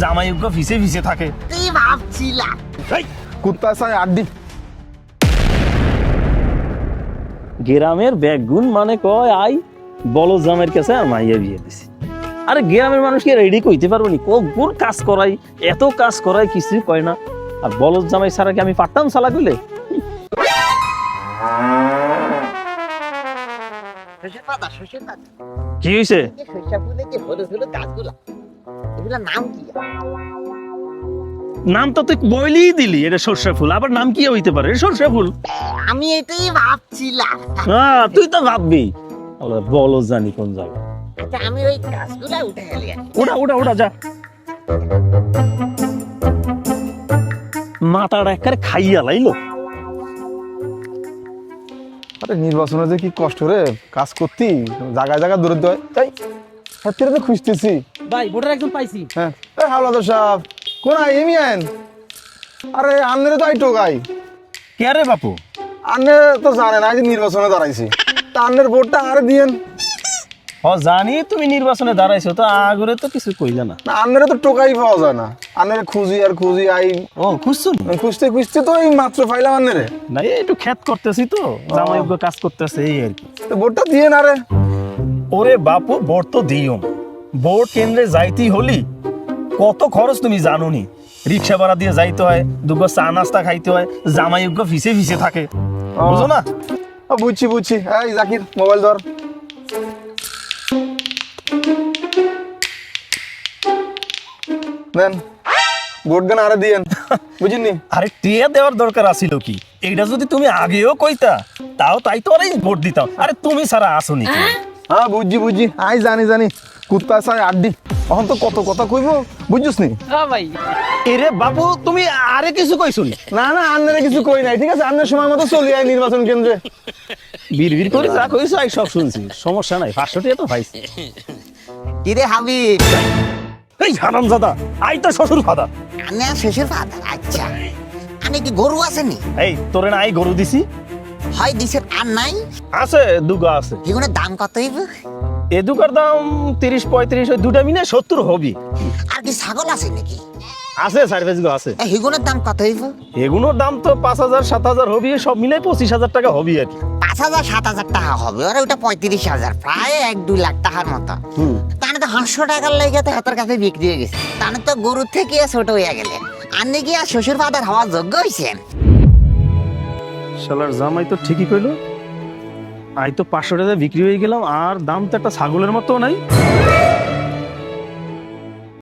জামাইজ্ঞ ফিসে ফিসে থাকে। তুই ভাবছিলাম কুত্তা চাই আড্ডি। গ্রামের ব্যাগুন মানে কয় আই বলদ জামাইয়ের কাছে আর মাইয়া বিয়ে দিছি। আরে গ্রামের মানুষকে রেডি কইতে পারবো নি, কবুর কাজ করাই, এত কাজ করাই কিছুই কয় না। আর বলদ জামাই ছাড়া কি আমি পারতাম শালা গুলে? কি হয়েছে? নাম তো তুই বইলি দিলি, এটা সর্ষে ফুল, আবার নাম কি হইতে পারে? সর্ষে ফুল। আমি এটাই ভাবছিলাম। হ্যাঁ তুই তো ভাববি, বলদ জানি কোন জায়গা। আমি ওই গাছগুলা উঠে গেলি। ওটা ওটা ওটা যা, মাথাটা একবারে খাইয়া লাইলো। আরে নির্বাচনে যে কি কষ্ট রে, কাজ করতি জায়গায় জায়গায় দূরে দয় তাই হাতিরে তো খুঁজতেছি। ভাই ভোটার একজন পাইছি। হ্যাঁ এই হাওলাদার সাহেব কোন এমি আইন? আরে আন্নের তো আই টোকাই। কে রে বাপু? আন্নে তো জানে না যে নির্বাচনে দাঁড়াইছি, তা আন্নের ভোটটা আরে দিয়েন। জানি তুমি নির্বাচনে দাঁড়াইছো, তো আগরে তো কিছু কইলা না। না আন্নের তো টোকাই পাওয়া যায় না, আন্নের খুঁজি আর খুঁজি আই। ও খুঁজছো? খুঁজতে খুঁজতে তো এই মাত্র পাইলাম আন্নের। না এই একটু খ্যাত করতেছি তো, জামাইজ্ঞ কাজ করতেছে এই আর কি। তো ভোটটা দিয়ে না রে। ওরে বাপু ভোট তো দিও না, ভোট কেন্দ্রে যাইতেই হলি কত খরচ তুমি জানো নি? রিক্সা ভাড়া দিয়ে যাইতে হয়, দুগো চা নাস্তা খাইতে হয়, জামাইজ্ঞ ফিসে ফিসে থাকে, বুঝো না? বুঝছি বুঝছি। এই জাকির মোবাইল ধর। দেন ভোট গান আরে দিয়েন, বুঝিনি? আরে টিয়া দেওয়ার দরকার আছিল কি? এইটা যদি তুমি আগেও কইতা তাও তাই তো আরে ভোট দিতাম। আরে তুমি সারা আসনি। হ্যাঁ বুঝছি বুঝছি, আই জানি জানি কুত্তা চাই আড্ডি। এখন তো কত কথা কইব, বুঝছিস নি? হ্যাঁ ভাই। এরে বাবু তুমি আরে কিছু কইছো নি? না না আন্নারে কিছু কই নাই, ঠিক আছে? আন্নের সময় মতো চলি আয় নির্বাচন কেন্দ্রে। বিড় করে যা কইছো আই সব শুনছি, সমস্যা নাই, 500 টাকা তো পাইছি। কিরে হাবিব, এই হারামজাদা, আই তো শ্বশুর ফাদা। আমি আর শেষের ফাদার। আচ্ছা আমি কি গরু আসেনি? এই তোরে না আই গরু দিছি? হয় দিছেন আর নাই? আছে দুগা আছে। এগুলোর দাম কত হইব? এ দুগার দাম 30-35, ওই দুটা মিলে 70 হবি। আর কি ছাগল আছে নাকি? আছে 4-5 গো আছে। এগুলোর দাম কত হইব? এগুলোর দাম তো 5,000-7,000 হবি, সব মিলে 25,000 টাকা হবি আর কি। 5,000-7,000 টাকা হবে, আর ওটা 35,000, প্রায় 1-2 লাখ টাকার মতো। তাহলে তো 500 টাকার লেগে তো হাতের কাছে বিক্রি হয়ে গেছে। তাহলে তো গরুর থেকে ছোট হয়ে গেলেন। আপনি কি আর শ্বশুর ফাদার হওয়ার যোগ্য হয়েছেন? শালার জামাই তো ঠিকই কইলো, আই তো 500 টাকা বিক্রি হয়ে গেলাম, আর দাম তো একটা ছাগলের মতো নাই।